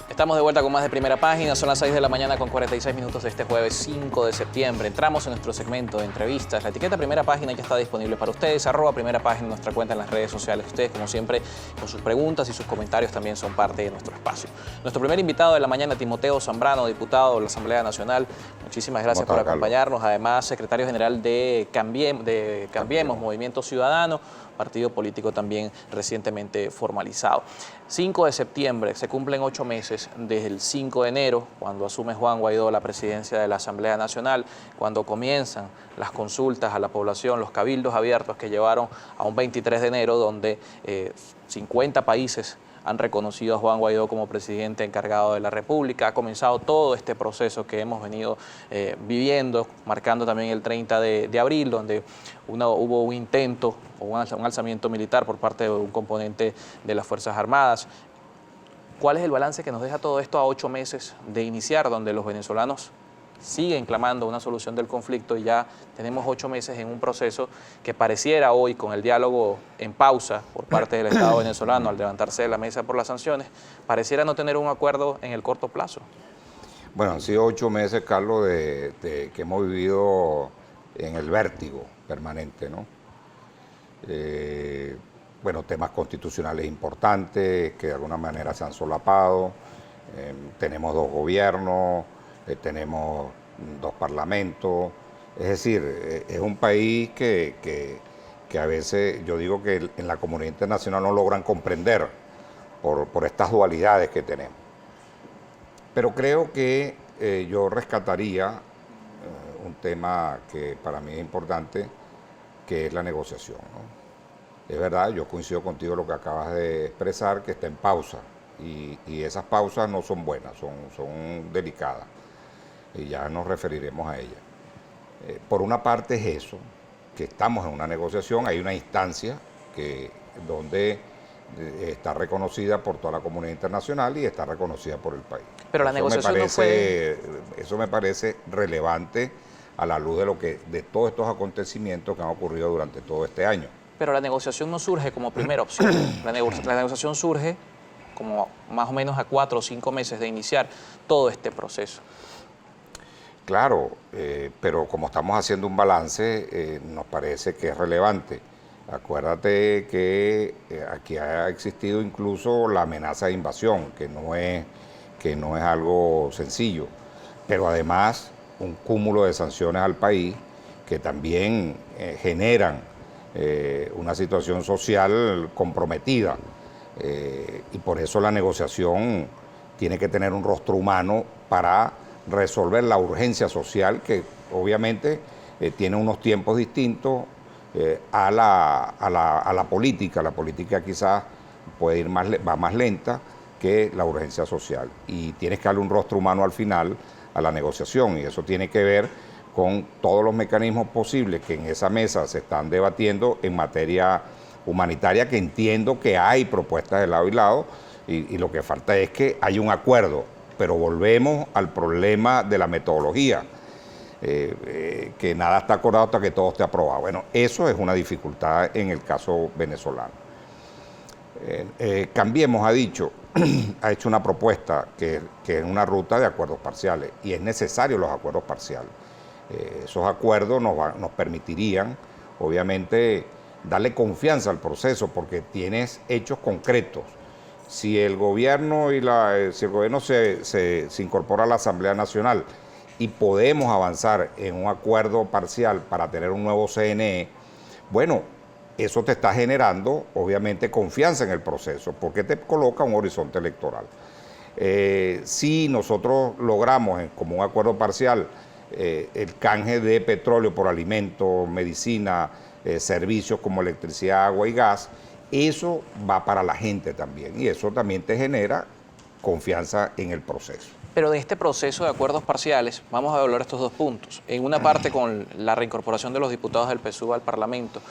Estamos de vuelta con más de Primera Página, son las 6 de la mañana con 46 minutos de este jueves 5 de septiembre. Entramos en nuestro segmento de entrevistas. La etiqueta Primera Página ya está disponible para ustedes, @Primera Página en nuestra cuenta en las redes sociales. Ustedes, como siempre, con sus preguntas y sus comentarios también son parte de nuestro espacio. Nuestro primer invitado de la mañana, Timoteo Zambrano, diputado de la Asamblea Nacional. Muchísimas gracias por acompañarnos. Además, secretario general de Cambiemos, Movimiento Ciudadano, partido político también recientemente formalizado. 5 de septiembre, se cumplen 8 meses desde el 5 de enero, cuando asume Juan Guaidó la presidencia de la Asamblea Nacional, cuando comienzan las consultas a la población, los cabildos abiertos que llevaron a un 23 de enero, donde 50 países han reconocido a Juan Guaidó como presidente encargado de la República. Ha comenzado todo este proceso que hemos venido viviendo, marcando también el 30 de abril, donde hubo un intento o un alzamiento militar por parte de un componente de las Fuerzas Armadas. ¿Cuál es el balance que nos deja todo esto a 8 meses de iniciar, donde los venezolanos siguen clamando una solución del conflicto y ya tenemos 8 meses en un proceso que pareciera hoy, con el diálogo en pausa por parte del Estado venezolano al levantarse de la mesa por las sanciones, pareciera no tener un acuerdo en el corto plazo? Bueno, han sido 8 meses, Carlos, que hemos vivido en el vértigo permanente, ¿no? Bueno, temas constitucionales importantes que de alguna manera se han solapado. Tenemos 2 gobiernos, tenemos 2 parlamentos. Es decir, es un país que a veces yo digo que en la comunidad internacional no logran comprender por estas dualidades que tenemos. Pero creo que yo rescataría un tema que para mí es importante, que es la negociación, ¿no? Es verdad, yo coincido contigo en lo que acabas de expresar, que está en pausa, y esas pausas no son buenas, son delicadas, y ya nos referiremos a ellas. Por una parte es eso, que estamos en una negociación, hay una instancia donde está reconocida por toda la comunidad internacional y está reconocida por el país. Pero la negociación no fue... Eso me parece relevante a la luz de todos estos acontecimientos que han ocurrido durante todo este año. Pero la negociación no surge como primera opción. La negociación surge como más o menos a 4 o 5 meses de iniciar todo este proceso. Claro, pero como estamos haciendo un balance, nos parece que es relevante. Acuérdate que aquí ha existido incluso la amenaza de invasión, que no es algo sencillo, pero además un cúmulo de sanciones al país que también generan una situación social comprometida, y por eso la negociación tiene que tener un rostro humano para resolver la urgencia social, que obviamente tiene unos tiempos distintos a la política. La política quizás puede va más lenta que la urgencia social, y tienes que darle un rostro humano al final a la negociación, y eso tiene que ver con todos los mecanismos posibles que en esa mesa se están debatiendo en materia humanitaria, que entiendo que hay propuestas de lado y lado, y lo que falta es que haya un acuerdo. Pero volvemos al problema de la metodología, que nada está acordado hasta que todo esté aprobado. Bueno, eso es una dificultad en el caso venezolano. Cambiemos ha hecho una propuesta que es una ruta de acuerdos parciales, y es necesario los acuerdos parciales. Esos acuerdos nos permitirían, obviamente, darle confianza al proceso, porque tienes hechos concretos. Si el gobierno se incorpora a la Asamblea Nacional y podemos avanzar en un acuerdo parcial para tener un nuevo CNE, bueno, eso te está generando, obviamente, confianza en el proceso, porque te coloca un horizonte electoral. Si nosotros logramos, como un acuerdo parcial, el canje de petróleo por alimentos, medicina, servicios como electricidad, agua y gas, eso va para la gente también, y eso también te genera confianza en el proceso. Pero de este proceso de acuerdos parciales, vamos a evaluar estos 2 puntos. En una parte, con la reincorporación de los diputados del PSUV al Parlamento,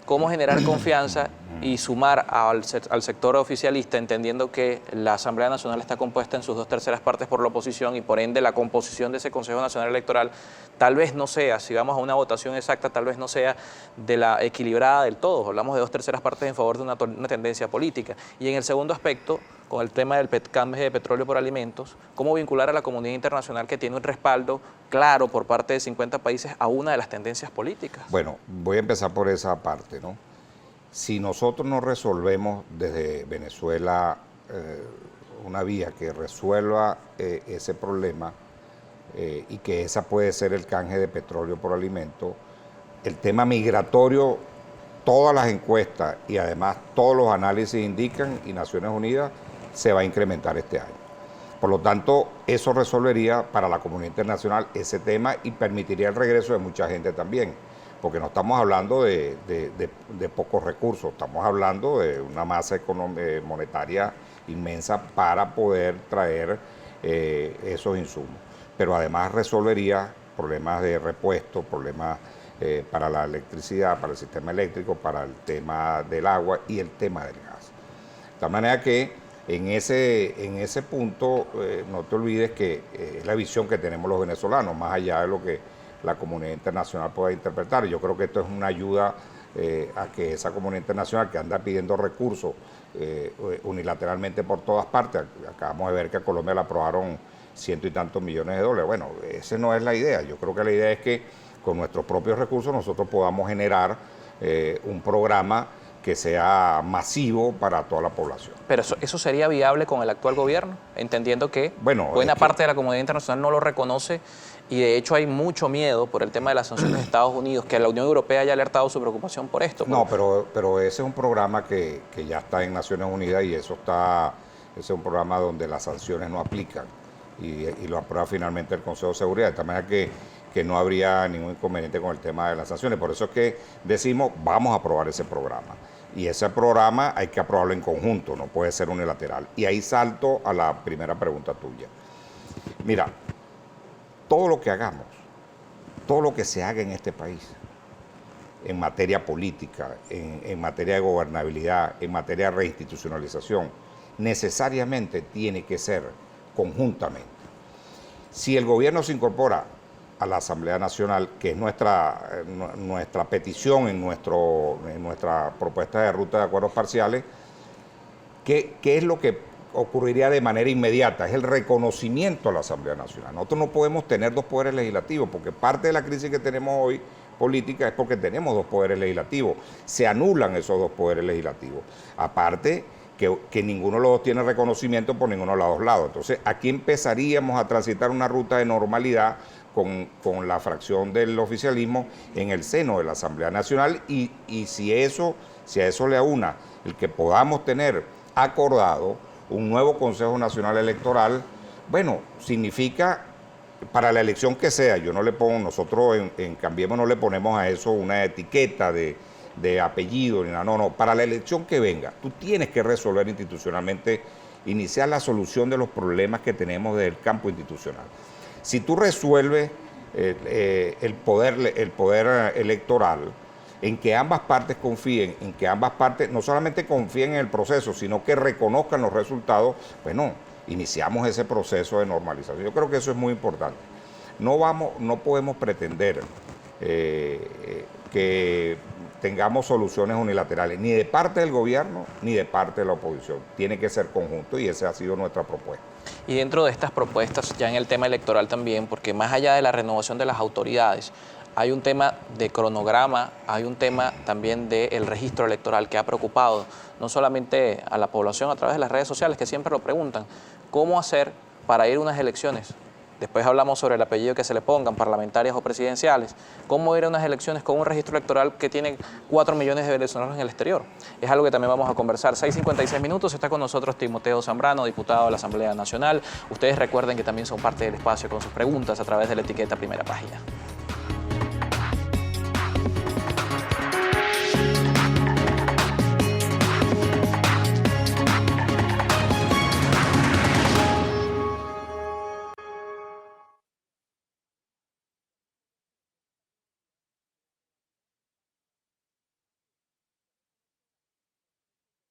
cómo generar confianza y sumar al sector oficialista, entendiendo que la Asamblea Nacional está compuesta en sus 2/3 partes por la oposición y por ende la composición de ese Consejo Nacional Electoral tal vez no sea, si vamos a una votación exacta, tal vez no sea de la equilibrada del todo. Hablamos de 2/3 partes en favor de una tendencia política. Y en el segundo aspecto, con el tema del cambio de petróleo por alimentos, cómo vincular a la comunidad internacional que tiene un respaldo claro por parte de 50 países a una de las tendencias políticas. Bueno, voy a empezar por esa parte, ¿no? Si nosotros no resolvemos desde Venezuela una vía que resuelva ese problema y que esa puede ser el canje de petróleo por alimento, el tema migratorio, todas las encuestas y además todos los análisis indican, y Naciones Unidas se va a incrementar este año. Por lo tanto, eso resolvería para la comunidad internacional ese tema y permitiría el regreso de mucha gente también, porque no estamos hablando de pocos recursos, estamos hablando de una masa monetaria inmensa para poder traer esos insumos. Pero además resolvería problemas de repuesto, problemas para la electricidad, para el sistema eléctrico, para el tema del agua y el tema del gas. De tal manera que en ese punto no te olvides que es la visión que tenemos los venezolanos, más allá de lo que la comunidad internacional pueda interpretar. Yo creo que esto es una ayuda a que esa comunidad internacional que anda pidiendo recursos unilateralmente por todas partes, acabamos de ver que a Colombia le aprobaron $100 y tantos millones de dólares. Bueno, esa no es la idea. Yo creo que la idea es que con nuestros propios recursos nosotros podamos generar un programa que sea masivo para toda la población. Pero eso sería viable con el actual gobierno, entendiendo que buena parte de la comunidad internacional no lo reconoce y de hecho hay mucho miedo por el tema de las sanciones de Estados Unidos, que la Unión Europea haya alertado su preocupación por esto. No, pero ese es un programa que ya está en Naciones Unidas y ese es un programa donde las sanciones no aplican y lo aprueba finalmente el Consejo de Seguridad, de tal manera que no habría ningún inconveniente con el tema de las sanciones. Por eso es que decimos, vamos a aprobar ese programa. Y ese programa hay que aprobarlo en conjunto, no puede ser unilateral. Y ahí salto a la primera pregunta tuya. Mira, todo lo que hagamos, todo lo que se haga en este país, en materia política, en materia de gobernabilidad, en materia de reinstitucionalización, necesariamente tiene que ser conjuntamente. Si el gobierno se incorpora a la Asamblea Nacional, que es nuestra petición en nuestra propuesta de ruta de acuerdos parciales, ¿qué es lo que ocurriría de manera inmediata? Es el reconocimiento a la Asamblea Nacional. Nosotros no podemos tener dos poderes legislativos, porque parte de la crisis que tenemos hoy política es porque tenemos dos poderes legislativos. Se anulan esos dos poderes legislativos. Aparte, que ninguno de los dos tiene reconocimiento por ninguno de los dos lados. Entonces, aquí empezaríamos a transitar una ruta de normalidad con la fracción del oficialismo en el seno de la Asamblea Nacional y si a eso le aúna el que podamos tener acordado un nuevo Consejo Nacional Electoral, bueno, significa para la elección que sea, yo no le pongo, nosotros en Cambiemos no le ponemos a eso una etiqueta de apellido, ni nada, no, para la elección que venga, tú tienes que resolver institucionalmente, iniciar la solución de los problemas que tenemos del campo institucional. Si tú resuelves el poder electoral, en que ambas partes confíen, en que ambas partes no solamente confíen en el proceso, sino que reconozcan los resultados, bueno, iniciamos ese proceso de normalización. Yo creo que eso es muy importante. No podemos pretender que tengamos soluciones unilaterales, ni de parte del gobierno, ni de parte de la oposición. Tiene que ser conjunto y esa ha sido nuestra propuesta. Y dentro de estas propuestas, ya en el tema electoral también, porque más allá de la renovación de las autoridades, hay un tema de cronograma, hay un tema también del registro electoral que ha preocupado no solamente a la población a través de las redes sociales, que siempre lo preguntan, ¿cómo hacer para ir a unas elecciones? Después hablamos sobre el apellido que se le pongan, parlamentarias o presidenciales. ¿Cómo ir a unas elecciones con un registro electoral que tiene 4 millones de venezolanos en el exterior? Es algo que también vamos a conversar. 6:56 minutos, está con nosotros Timoteo Zambrano, diputado de la Asamblea Nacional. Ustedes recuerden que también son parte del espacio con sus preguntas a través de la etiqueta Primera Página.